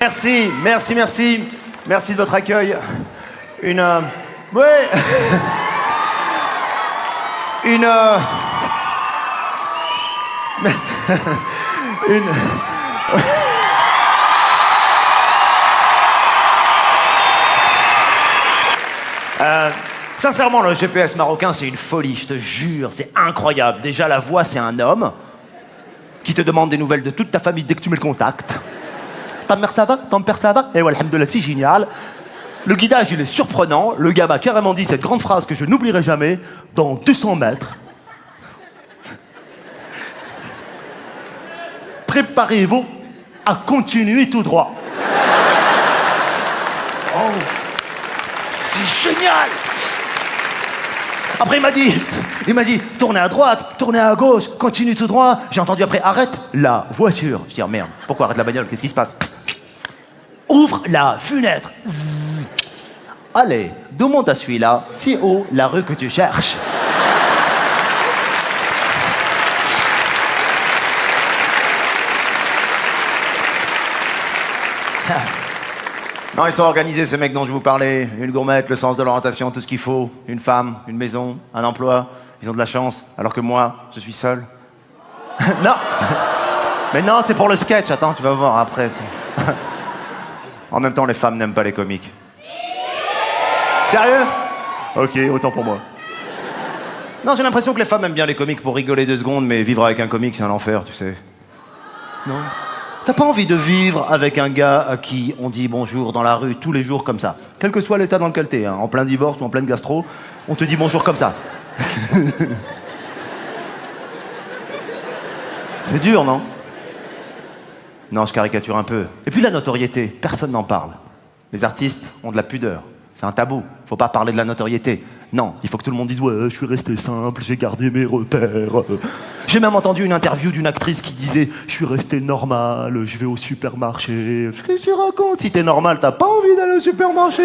Merci, merci, merci. Merci de votre accueil. Ouais. Une... Sincèrement, le GPS marocain, c'est une folie, je te jure, c'est incroyable. Déjà, la voix, c'est un homme qui te demande des nouvelles de toute ta famille dès que tu mets le contact. Ta mère, ça va? Ton père, ça va? Et ouais, alhamdoulilah, c'est génial. Le guidage, il est surprenant. Le gars m'a carrément dit cette grande phrase que je n'oublierai jamais. Dans 200 mètres, préparez-vous à continuer tout droit. Oh, c'est génial! Après, il m'a dit, tournez à droite, tournez à gauche, continue tout droit. J'ai entendu après, arrête la voiture. Je dis, oh, merde, pourquoi arrête la bagnole? Qu'est-ce qui se passe? Ouvre la fenêtre. Zzz. Allez, demande à celui-là, si haut la rue que tu cherches. Non, ils sont organisés, ces mecs dont je vous parlais. Une gourmette, le sens de l'orientation, tout ce qu'il faut. Une femme, une maison, un emploi. Ils ont de la chance, alors que moi, je suis seul. Non. Mais non, c'est pour le sketch. Attends, tu vas voir après. En même temps, les femmes n'aiment pas les comiques. Sérieux? Ok, autant pour moi. Non, j'ai l'impression que les femmes aiment bien les comiques pour rigoler 2 secondes, mais vivre avec un comique, c'est un enfer, tu sais. Non? T'as pas envie de vivre avec un gars à qui on dit bonjour dans la rue tous les jours comme ça? Quel que soit l'état dans lequel t'es, hein, en plein divorce ou en pleine gastro, on te dit bonjour comme ça. C'est dur, non? Non, je caricature un peu. Et puis la notoriété, personne n'en parle. Les artistes ont de la pudeur. C'est un tabou. Faut pas parler de la notoriété. Non, il faut que tout le monde dise « Ouais, je suis resté simple, j'ai gardé mes repères. » J'ai même entendu une interview d'une actrice qui disait « Je suis resté normal, je vais au supermarché. » Qu'est-ce que tu racontes? Si t'es normal, t'as pas envie d'aller au supermarché.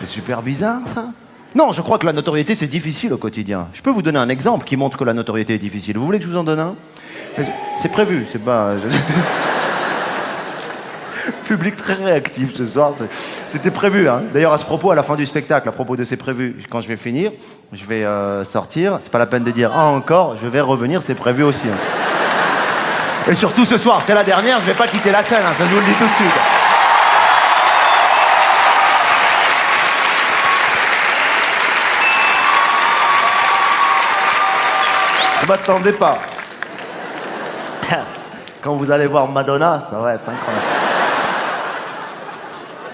C'est super bizarre, ça. Non, je crois que la notoriété, c'est difficile au quotidien. Je peux vous donner un exemple qui montre que la notoriété est difficile. Vous voulez que je vous en donne un? C'est prévu, c'est pas... Public très réactif ce soir, c'était prévu. Hein. D'ailleurs, à ce propos, à la fin du spectacle, à propos de c'est prévu, quand je vais finir, je vais sortir. C'est pas la peine de dire ah encore, je vais revenir, c'est prévu aussi. Hein. Et surtout ce soir, c'est la dernière, je vais pas quitter la scène, hein, ça je vous le dis tout de suite. Je m'attendais pas. Quand vous allez voir Madonna, ça va être incroyable.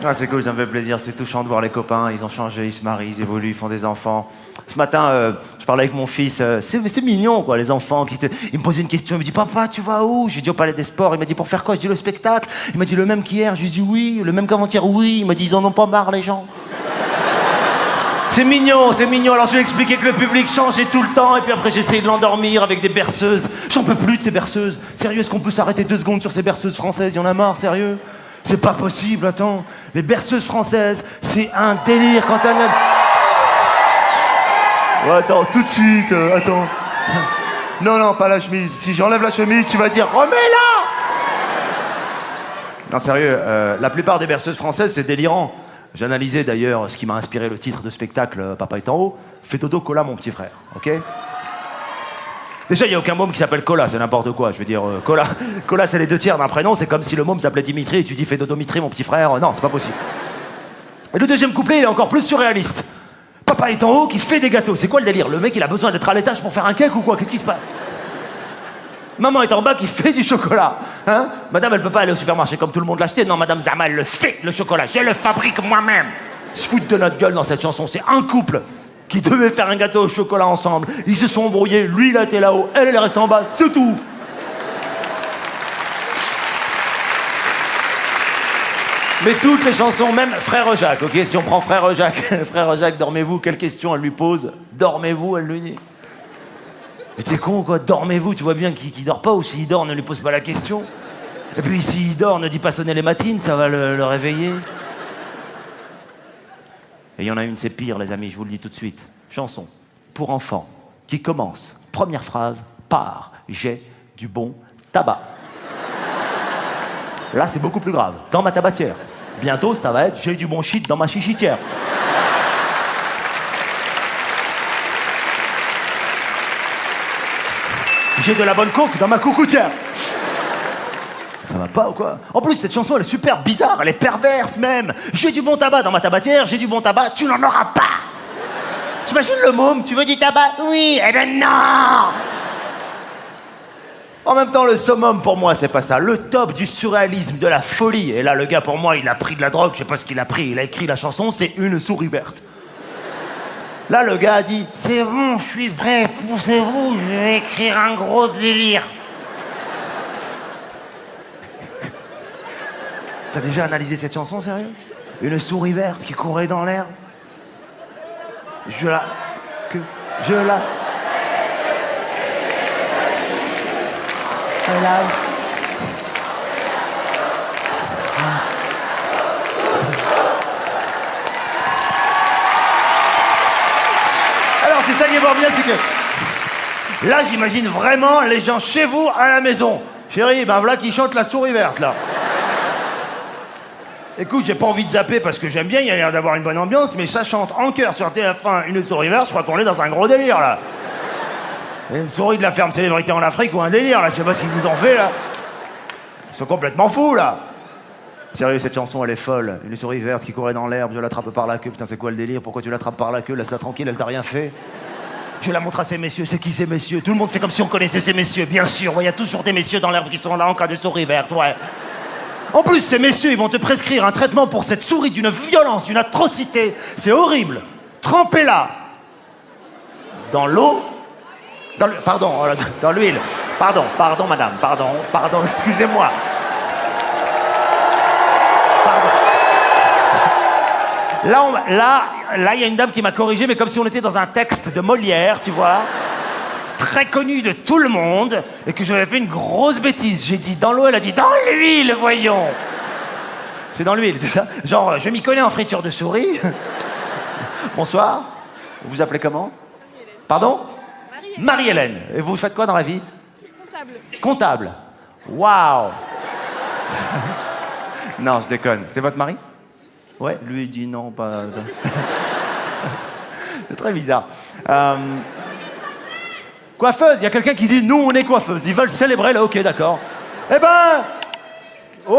Ah, c'est cool, ça me fait plaisir, c'est touchant de voir les copains, ils ont changé, ils se marient, ils évoluent, ils font des enfants. Ce matin, je parlais avec mon fils, c'est mignon quoi, les enfants. Il me posait une question, il me dit « Papa, tu vas où ?» J'ai dit « Au Palais des Sports ». Il m'a dit « Pour faire quoi ?» Je dis « Le spectacle ». Il m'a dit « Le même qu'hier ?» Je lui ai dit « Oui ». « Le même qu'avant-hier ?» « Oui ». Il m'a dit « Ils en ont pas marre les gens ». C'est mignon, c'est mignon. Alors je lui ai expliqué que le public changeait tout le temps et puis après j'ai essayé de l'endormir avec des berceuses. J'en peux plus de ces berceuses. Sérieux, est-ce qu'on peut s'arrêter 2 secondes sur ces berceuses françaises? Il y en a marre, sérieux. C'est pas possible, attends. Les berceuses françaises, c'est un délire quand t'as... Ouais, attends, tout de suite, attends. Non, non, pas la chemise. Si j'enlève la chemise, tu vas dire « Remets-la !» Non, sérieux, la plupart des berceuses françaises, c'est délirant. J'analysais d'ailleurs ce qui m'a inspiré le titre de spectacle « Papa est en haut ». Fais dodo, cola, mon petit frère, ok? Déjà, il n'y a aucun môme qui s'appelle Cola, c'est n'importe quoi. Je veux dire, Cola, Cola c'est les 2 tiers d'un prénom, c'est comme si le môme s'appelait Dimitri et tu dis fais dodo Mitri, mon petit frère. Non, c'est pas possible. Et le deuxième couplet, il est encore plus surréaliste. Papa est en haut qui fait des gâteaux. C'est quoi le délire? Le mec, il a besoin d'être à l'étage pour faire un cake ou quoi? Qu'est-ce qui se passe? Maman est en bas qui fait du chocolat. Hein? Madame, elle peut pas aller au supermarché comme tout le monde l'acheter. Non, Madame Zama, elle le fait, le chocolat. Je le fabrique moi-même. Ils se foutent de notre gueule dans cette chanson. C'est un couple qui devaient faire un gâteau au chocolat ensemble. Ils se sont embrouillés, lui il a été là-haut, elle est restée en bas, c'est tout. Mais toutes les chansons, même Frère Jacques, ok? Si on prend Frère Jacques, Frère Jacques, dormez-vous, quelle question elle lui pose? Dormez-vous, elle lui dit. Mais t'es con quoi, dormez-vous, tu vois bien qu'il dort pas, ou s'il dort, ne lui pose pas la question. Et puis s'il dort, ne dit pas sonner les matines, ça va le réveiller. Et il y en a une, c'est pire, les amis, je vous le dis tout de suite. Chanson pour enfants qui commence, première phrase, par j'ai du bon tabac. Là, c'est beaucoup plus grave. Dans ma tabatière. Bientôt, ça va être j'ai du bon shit dans ma chichitière. J'ai de la bonne coke dans ma coucoutière. Ça va pas ou quoi? En plus, cette chanson, elle est super bizarre, elle est perverse même. J'ai du bon tabac dans ma tabatière, j'ai du bon tabac, tu n'en auras pas. T'imagines le môme, tu veux du tabac? Oui, eh ben non. En même temps, le summum pour moi, c'est pas ça. Le top du surréalisme, de la folie. Et là, le gars, pour moi, il a pris de la drogue, je sais pas ce qu'il a pris. Il a écrit la chanson, c'est Une souris verte. Là, le gars a dit, c'est bon, je suis prêt, poussez-vous, je vais écrire un gros délire. T'as déjà analysé cette chanson, sérieux? Une souris verte qui courait dans l'air. Je la... Alors, c'est ça qui est pas bien, c'est que... Là, j'imagine vraiment les gens chez vous, à la maison. Chérie, ben voilà qui chante la souris verte, là. Écoute, j'ai pas envie de zapper parce que j'aime bien, il y a l'air d'avoir une bonne ambiance, mais ça chante en chœur sur TF1 Une souris verte, je crois qu'on est dans un gros délire, là. Une souris de la ferme célébrité en Afrique ou un délire, là, je sais pas ce qu'ils vous ont fait, là. Ils sont complètement fous, là. Sérieux, cette chanson, elle est folle. Une souris verte qui courait dans l'herbe, je l'attrape par la queue. Putain, c'est quoi le délire? Pourquoi tu l'attrapes par la queue? Laisse-la tranquille, elle t'a rien fait. Je la montre à ces messieurs. C'est qui ces messieurs? Tout le monde fait comme si on connaissait ces messieurs, bien sûr. Il y a toujours des messieurs dans l'herbe qui sont là en cas de souris verte, ouais. En plus, ces messieurs, ils vont te prescrire un traitement pour cette souris d'une violence, d'une atrocité. C'est horrible. Trempez-la dans l'eau. Dans l'huile. Pardon, madame. Pardon, excusez-moi. Là, il y a une dame qui m'a corrigé, mais comme si on était dans un texte de Molière, tu vois. Très connu de tout le monde, et que j'avais fait une grosse bêtise. J'ai dit dans l'eau, elle a dit dans l'huile, voyons. C'est dans l'huile, c'est ça? Genre, je m'y connais en friture de souris. Bonsoir. Vous vous appelez comment? Pardon? Marie-Hélène. Et vous faites quoi dans la vie? Comptable. Comptable. Waouh. Non, je déconne. C'est votre mari? Ouais, lui il dit non, pas... C'est très bizarre. Coiffeuse, il y a quelqu'un qui dit nous on est coiffeuse. Ils veulent célébrer là, ok, d'accord. Eh ben, ouais.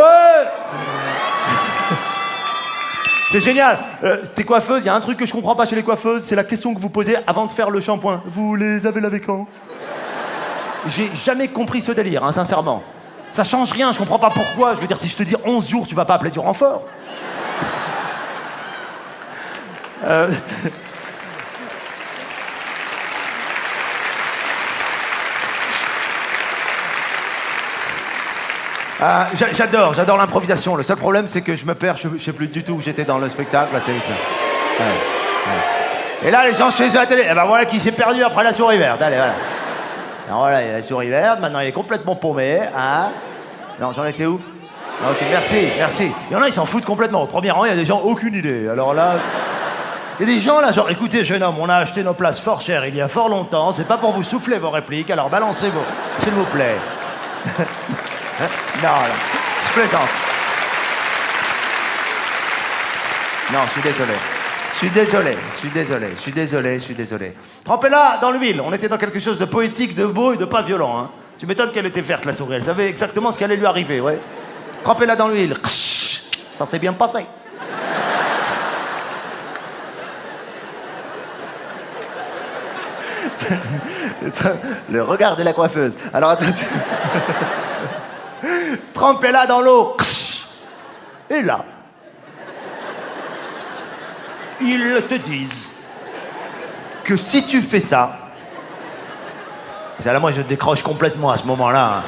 C'est génial. T'es coiffeuse, il y a un truc que je comprends pas chez les coiffeuses, c'est la question que vous posez avant de faire le shampoing. Vous les avez lavés quand? J'ai jamais compris ce délire, hein, sincèrement. Ça change rien, je comprends pas pourquoi. Je veux dire, si je te dis 11 jours, tu vas pas appeler du renfort. J'adore l'improvisation. Le seul problème, c'est que je me perds, je sais plus du tout où j'étais dans le spectacle. Là, ouais. Et là, les gens chez eux à la télé, eh ben voilà qui s'est perdu après la souris verte. Allez, voilà. Alors voilà, il y a la souris verte, maintenant il est complètement paumé. Hein. Non, j'en étais où? Ok, merci. Il y en a, ils s'en foutent complètement. Au premier rang, il y a des gens, aucune idée. Alors là, il y a des gens là, genre, écoutez, jeune homme, on a acheté nos places fort chères il y a fort longtemps. C'est pas pour vous souffler vos répliques, alors balancez-vous, s'il vous plaît. Non, je plaisante. Non, je suis désolé. Trempez-la dans l'huile. On était dans quelque chose de poétique, de beau et de pas violent. Hein. Tu m'étonnes qu'elle était verte, la souris. Elle savait exactement ce qui allait lui arriver, ouais. Trempez-la dans l'huile. Ça s'est bien passé. Le regard de la coiffeuse. Alors, attends. Trempez-la dans l'eau. Et là, ils te disent que si tu fais ça, là moi je décroche complètement à ce moment-là. Hein.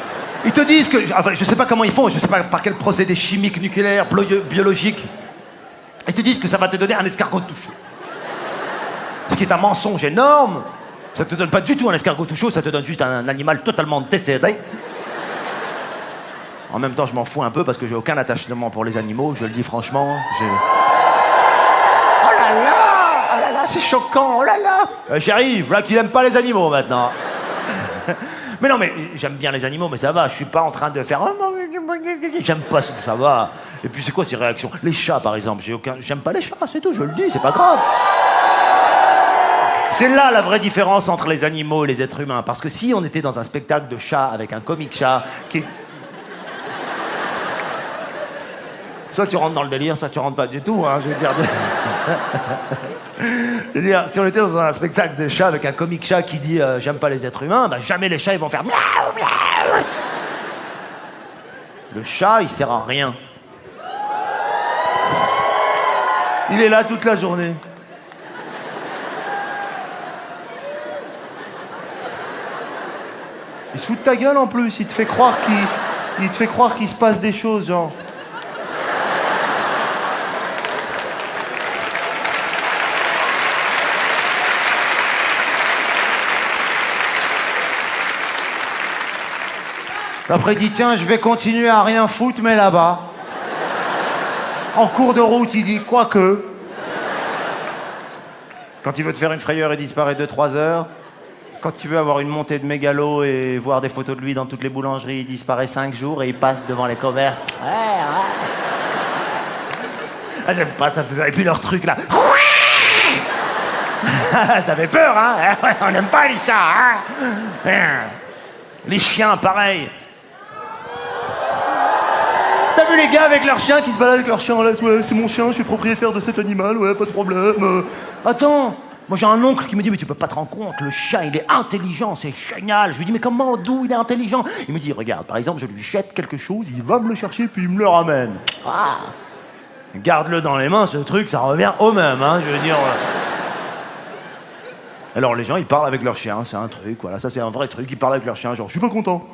Ils te disent que, enfin, je sais pas comment ils font, je sais pas par quel procédé chimique, nucléaire, biologique. Ils te disent que ça va te donner un escargot tout chaud. Ce qui est un mensonge énorme. Ça te donne pas du tout un escargot tout chaud, ça te donne juste un animal totalement décédé. En même temps, je m'en fous un peu parce que j'ai aucun attachement pour les animaux, je le dis franchement. Oh là là, c'est choquant, oh là là. J'y arrive, voilà qu'il aime pas les animaux maintenant. Mais non, mais j'aime bien les animaux, mais ça va, je suis pas en train de faire... J'aime pas ça va. Et puis c'est quoi ces réactions? Les chats, par exemple, j'aime pas les chats, c'est tout, je le dis, c'est pas grave. C'est là la vraie différence entre les animaux et les êtres humains. Parce que si on était dans un spectacle de chats avec un comique chat qui... Soit tu rentres dans le délire, soit tu rentres pas du tout, hein, je veux dire... Je veux dire, si on était dans un spectacle de chat avec un comique chat qui dit j'aime pas les êtres humains, bah jamais les chats ils vont faire miaou, miaou. Le chat, il sert à rien. Il est là toute la journée. Il se fout de ta gueule en plus, il te fait croire qu'il se passe des choses, genre. Après, il dit, tiens, je vais continuer à rien foutre, mais là-bas. En cours de route, il dit, quoique. Quand il veut te faire une frayeur, il disparaît 2-3 heures. Quand tu veux avoir une montée de mégalo et voir des photos de lui dans toutes les boulangeries, il disparaît 5 jours et il passe devant les commerces. Ouais. Ah, j'aime pas, ça fait... Et puis leur truc, là. Ça fait peur, hein. On n'aime pas les chats, hein. Les chiens, pareil. T'as vu les gars avec leurs chiens qui se baladent avec leurs chiens en laisse? Ouais, c'est mon chien, je suis propriétaire de cet animal, ouais, pas de problème. Attends, moi j'ai un oncle qui me dit, mais tu peux pas te rendre compte, le chien il est intelligent, c'est génial. Je lui dis, mais comment, d'où il est intelligent? Il me dit, regarde, par exemple, je lui jette quelque chose, il va me le chercher puis il me le ramène. Ah. Garde-le dans les mains, ce truc, ça revient au même, hein, je veux dire. Alors les gens, ils parlent avec leur chien, c'est un truc, voilà, ça c'est un vrai truc, ils parlent avec leur chien, genre, je suis pas content.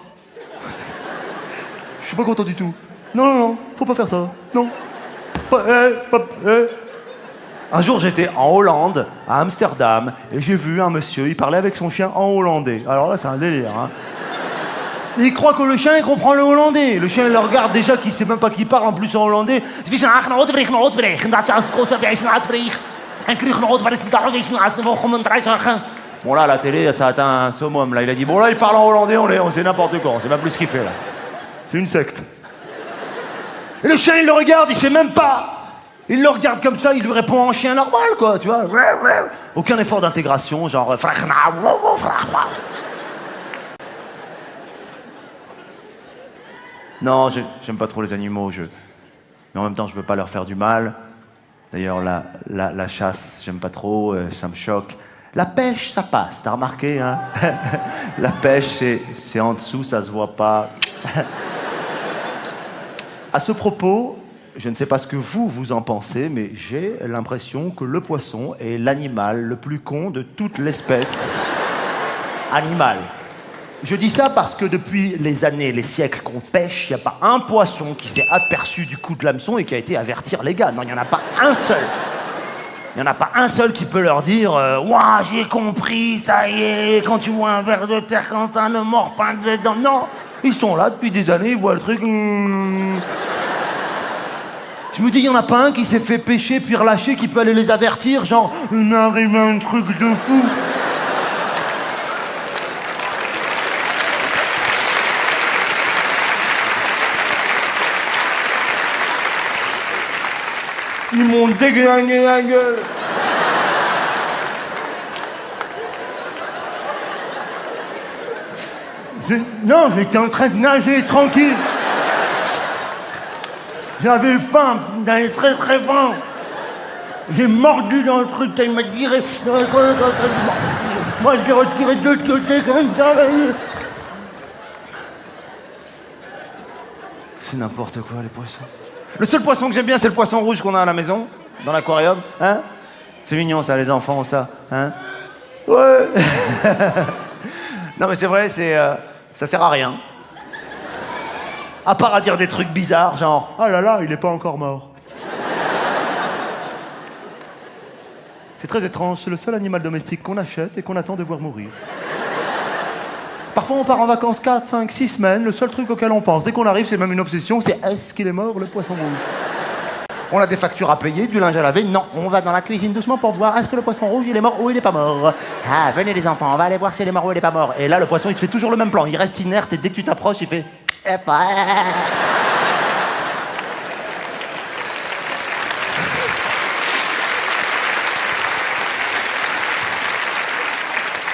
Je suis pas content du tout. Non, faut pas faire ça, non. Un jour, j'étais en Hollande, à Amsterdam, et j'ai vu un monsieur, il parlait avec son chien en hollandais. Alors là, c'est un délire, hein. Il croit que le chien, il comprend le hollandais. Le chien, il le regarde déjà, qu'il sait même pas qu'il parle en plus en hollandais. Bon là, la télé, ça atteint un summum. Là, il a dit, bon là, il parle en hollandais, on sait n'importe quoi, on sait même plus ce qu'il fait là. C'est une secte. Et le chien, il le regarde, il sait même pas. Il le regarde comme ça, il lui répond en chien normal, quoi, tu vois. Aucun effort d'intégration, genre... Non, j'aime pas trop les animaux, mais en même temps, je veux pas leur faire du mal. D'ailleurs, la chasse, j'aime pas trop, ça me choque. La pêche, ça passe, t'as remarqué, hein? La pêche, c'est en dessous, ça se voit pas. À ce propos, je ne sais pas ce que vous en pensez, mais j'ai l'impression que le poisson est l'animal le plus con de toute l'espèce animale. Je dis ça parce que depuis les années, les siècles qu'on pêche, il n'y a pas un poisson qui s'est aperçu du coup de l'hameçon et qui a été avertir les gars. Non, il n'y en a pas un seul. Il n'y en a pas un seul qui peut leur dire « Ouah, j'ai compris, ça y est, quand tu vois un ver de terre, quand t'as ne mords pas dedans. » Non, ils sont là depuis des années, ils voient le truc. Je me dis, il n'y en a pas un qui s'est fait pêcher puis relâcher, qui peut aller les avertir, genre « Il m'arrive un truc de fou !» Ils m'ont déglingué la gueule. Non, j'étais en train de nager tranquille. J'avais faim, d'aller très très faim. J'ai mordu dans le truc, il m'a tiré. Moi, j'ai retiré de l'autre côté comme ça. C'est n'importe quoi, les poissons. Le seul poisson que j'aime bien, c'est le poisson rouge qu'on a à la maison, dans l'aquarium. Hein? C'est mignon, ça, les enfants, ça. Hein? Ouais. Non, mais c'est vrai, ça sert à rien. À part à dire des trucs bizarres, genre « Ah là là, il est pas encore mort. » C'est très étrange, c'est le seul animal domestique qu'on achète et qu'on attend de voir mourir. Parfois, on part en vacances 4, 5, 6 semaines. Le seul truc auquel on pense, dès qu'on arrive, c'est même une obsession, c'est est-ce qu'il est mort, le poisson rouge? On a des factures à payer, du linge à laver. Non, on va dans la cuisine doucement pour voir est-ce que le poisson rouge il est mort ou il est pas mort. Ah, venez les enfants, on va aller voir s'il est mort ou il est pas mort. Et là, le poisson, il te fait toujours le même plan. Il reste inerte et dès que tu t'approches, il fait...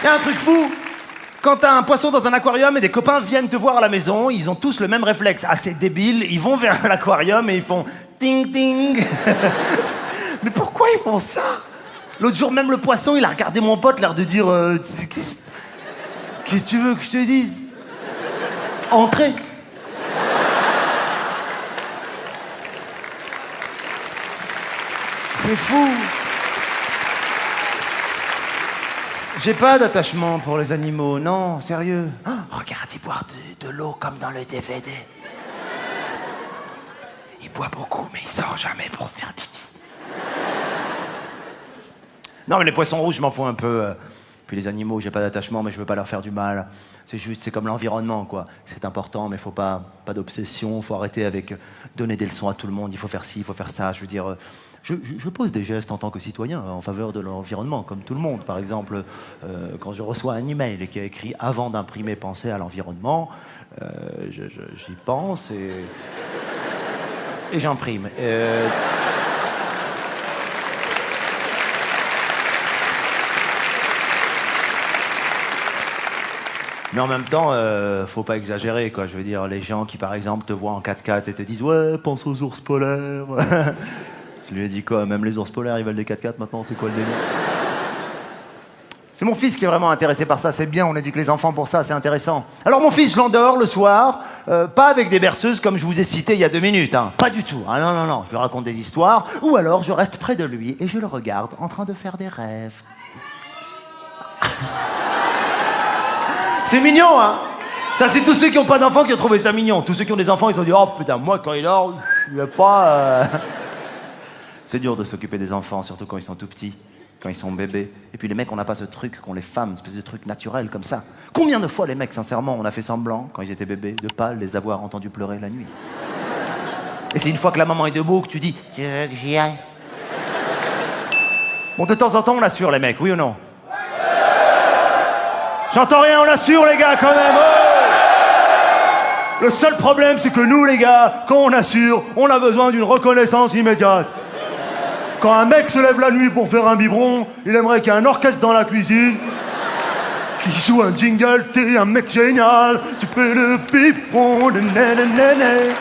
Il y a un truc fou. Quand t'as un poisson dans un aquarium et des copains viennent te voir à la maison, ils ont tous le même réflexe, assez débile. Ils vont vers l'aquarium et ils font ting ting. Mais pourquoi ils font ça? L'autre jour, même le poisson, il a regardé mon pote, l'air de dire qu'est-ce que tu veux que je te dise? Entrez. C'est fou. J'ai pas d'attachement pour les animaux, non, sérieux. Oh, regarde, il boit de l'eau comme dans le DVD. Il boit beaucoup, mais il sort jamais pour faire pipi. Non, mais les poissons rouges, je m'en fous un peu. Puis les animaux, j'ai pas d'attachement, mais je veux pas leur faire du mal. C'est juste, c'est comme l'environnement, quoi. C'est important, mais faut pas d'obsession. Faut arrêter avec donner des leçons à tout le monde. Il faut faire ci, il faut faire ça. Je veux dire, je pose des gestes en tant que citoyen en faveur de l'environnement, comme tout le monde. Par exemple, quand je reçois un email qui a écrit avant d'imprimer, pensez à l'environnement, j'y pense et j'imprime. Mais en même temps, faut pas exagérer, quoi. Je veux dire, les gens qui, par exemple, te voient en 4x4 et te disent « Ouais, pense aux ours polaires ». Je lui ai dit quoi? Même les ours polaires, ils veulent des 4x4 maintenant, c'est quoi le délire? C'est mon fils qui est vraiment intéressé par ça, c'est bien, on éduque les enfants pour ça, c'est intéressant. Alors mon fils, je l'endors le soir, pas avec des berceuses comme je vous ai cité il y a 2 minutes, hein. Pas du tout. Ah non, non, non, je lui raconte des histoires, ou alors je reste près de lui et je le regarde en train de faire des rêves. C'est mignon, hein? Ça, c'est tous ceux qui n'ont pas d'enfants qui ont trouvé ça mignon. Tous ceux qui ont des enfants, ils se sont dit « Oh putain, moi, quand il dort, il va pas... C'est dur de s'occuper des enfants, surtout quand ils sont tout petits, quand ils sont bébés. Et puis les mecs, on n'a pas ce truc qu'ont les femmes, une espèce de truc naturel comme ça. Combien de fois, les mecs, sincèrement, on a fait semblant, quand ils étaient bébés, de pas les avoir entendus pleurer la nuit? Et c'est une fois que la maman est debout que tu dis « Tu veux que j'y aille ?» Bon, de temps en temps, on assure les mecs, oui ou non? J'entends rien, on assure les gars quand même. Oh, le seul problème, c'est que nous les gars, quand on assure, on a besoin d'une reconnaissance immédiate. Quand un mec se lève la nuit pour faire un biberon, il aimerait qu'il y ait un orchestre dans la cuisine qui joue un jingle, t'es un mec génial, tu fais le biberon de nénénéné.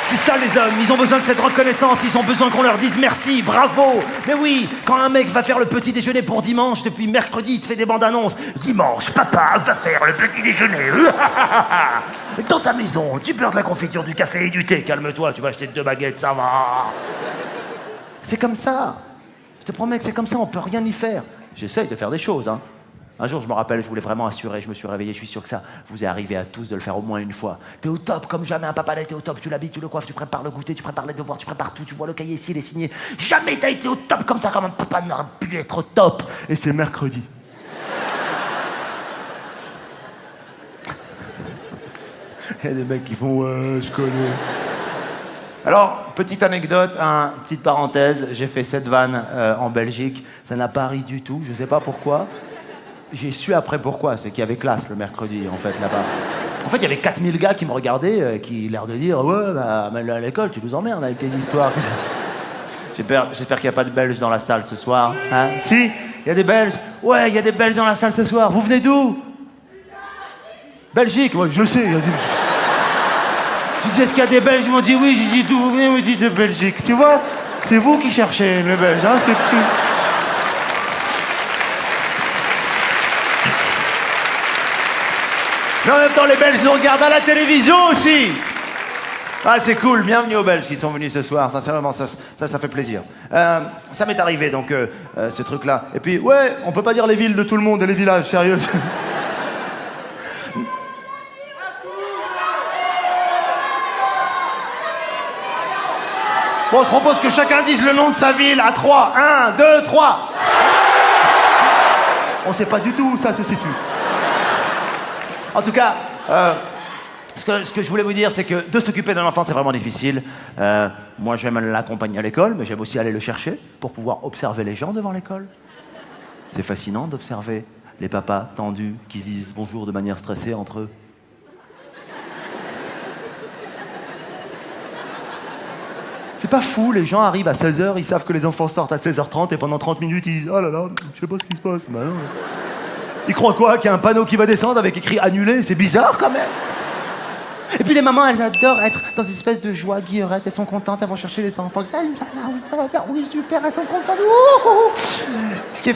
C'est ça les hommes, ils ont besoin de cette reconnaissance, ils ont besoin qu'on leur dise merci, bravo. Mais oui, quand un mec va faire le petit déjeuner pour dimanche, depuis mercredi, il te fait des bandes annonces. Dimanche, papa va faire le petit déjeuner. Dans ta maison, tu beurres de la confiture, du café et du thé. Calme-toi, tu vas acheter 2 baguettes, ça va. C'est comme ça. Je te promets que c'est comme ça, on peut rien y faire. J'essaye de faire des choses, hein. Un jour, je me rappelle, je voulais vraiment assurer, je me suis réveillé, je suis sûr que ça vous est arrivé à tous de le faire au moins une fois. T'es au top, comme jamais un papa n'a été au top. Tu l'habilles, tu le coiffes, tu prépares le goûter, tu prépares les devoirs, tu prépares tout, tu vois le cahier ici, il est signé. Jamais t'as été au top comme ça, comme un papa n'aurait pu être au top. Et c'est mercredi. Il y a des mecs qui font « Ouais, je connais ». Alors, petite anecdote, petite parenthèse, j'ai fait cette vanne en Belgique, ça n'a pas ri du tout, je sais pas pourquoi. J'ai su après pourquoi, c'est qu'il y avait classe le mercredi, en fait, là-bas. En fait, il y avait 4000 gars qui me regardaient, qui l'air de dire « Ouais, bah, amène-le à l'école, tu nous emmerdes avec tes histoires. » J'espère qu'il n'y a pas de Belges dans la salle ce soir. Hein? Si, il y a des Belges. Ouais, il y a des Belges dans la salle ce soir. Vous venez d'où? Belgique, ouais, je le sais. Je dis, est-ce qu'il y a des Belges? Ils m'ont dit oui. J'ai dit, d'où vous venez? Ils m'ont dit de Belgique. Tu vois, c'est vous qui cherchez le Belge, hein, c'est petit. Mais en même temps, les Belges nous regardent à la télévision aussi. Ah, c'est cool. Bienvenue aux Belges qui sont venus ce soir. Sincèrement, ça fait plaisir. Ça m'est arrivé, donc, ce truc-là. Et puis, ouais, on peut pas dire les villes de tout le monde et les villages, sérieux. Bon, je propose que chacun dise le nom de sa ville à 3. 1, 2, 3. On sait pas du tout où ça se situe. En tout cas, Ce que je voulais vous dire, c'est que de s'occuper d'un enfant, c'est vraiment difficile. Moi, j'aime l'accompagner à l'école, mais j'aime aussi aller le chercher pour pouvoir observer les gens devant l'école. C'est fascinant d'observer les papas tendus qui se disent bonjour de manière stressée entre eux. C'est pas fou, les gens arrivent à 16h, ils savent que les enfants sortent à 16h30 et pendant 30 minutes, ils disent oh là là, je sais pas ce qui se passe. Bah non. Ils croient quoi? Qu'il y a un panneau qui va descendre avec écrit annulé? C'est bizarre quand même. Et puis les mamans, elles adorent être dans une espèce de joie guillerette. Elles sont contentes, elles vont chercher les enfants. Salut, ça va, oui, ça va bien, oui, super, elles sont contentes. Ce qui est...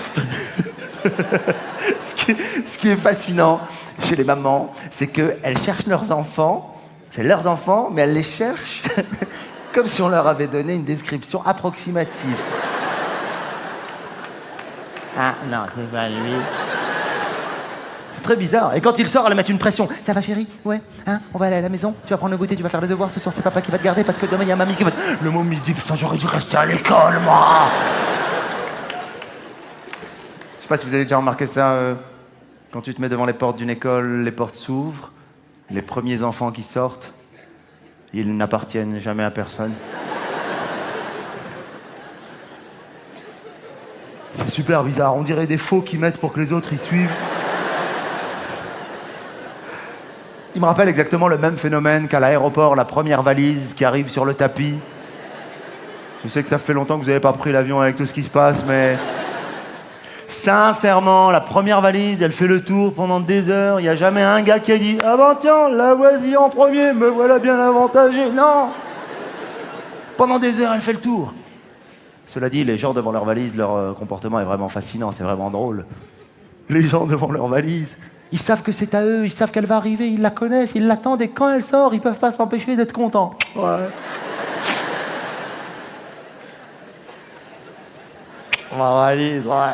ce qui est fascinant chez les mamans, c'est qu'elles cherchent leurs enfants. C'est leurs enfants, mais elles les cherchent comme si on leur avait donné une description approximative. Ah non, c'est pas lui. C'est très bizarre. Et quand il sort, elle met une pression. Ça va, chérie? Ouais. Hein? On va aller à la maison. Tu vas prendre le goûter, tu vas faire le devoir. Ce soir, c'est papa qui va te garder parce que demain, il y a mamie qui va... Le môme, il se dit, putain, j'aurais dû rester à l'école, moi. Je sais pas si vous avez déjà remarqué ça. Quand tu te mets devant les portes d'une école, les portes s'ouvrent. Les premiers enfants qui sortent, ils n'appartiennent jamais à personne. C'est super bizarre. On dirait des faux qu'ils mettent pour que les autres y suivent. Il me rappelle exactement le même phénomène qu'à l'aéroport, la première valise qui arrive sur le tapis. Je sais que ça fait longtemps que vous n'avez pas pris l'avion avec tout ce qui se passe, mais... Sincèrement, la première valise, elle fait le tour pendant des heures. Il n'y a jamais un gars qui a dit « Ah ben tiens, la voici en premier, me voilà bien avantagé. » Non. Pendant des heures, elle fait le tour. Cela dit, les gens devant leur valise, leur comportement est vraiment fascinant, c'est vraiment drôle. Les gens devant leur valise... Ils savent que c'est à eux, ils savent qu'elle va arriver, ils la connaissent, ils l'attendent et quand elle sort, ils peuvent pas s'empêcher d'être contents. Ouais. Ma valise, ouais.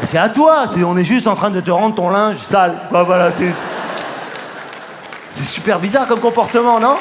C'est à toi, on est juste en train de te rendre ton linge sale. Bah voilà, c'est super bizarre comme comportement, non?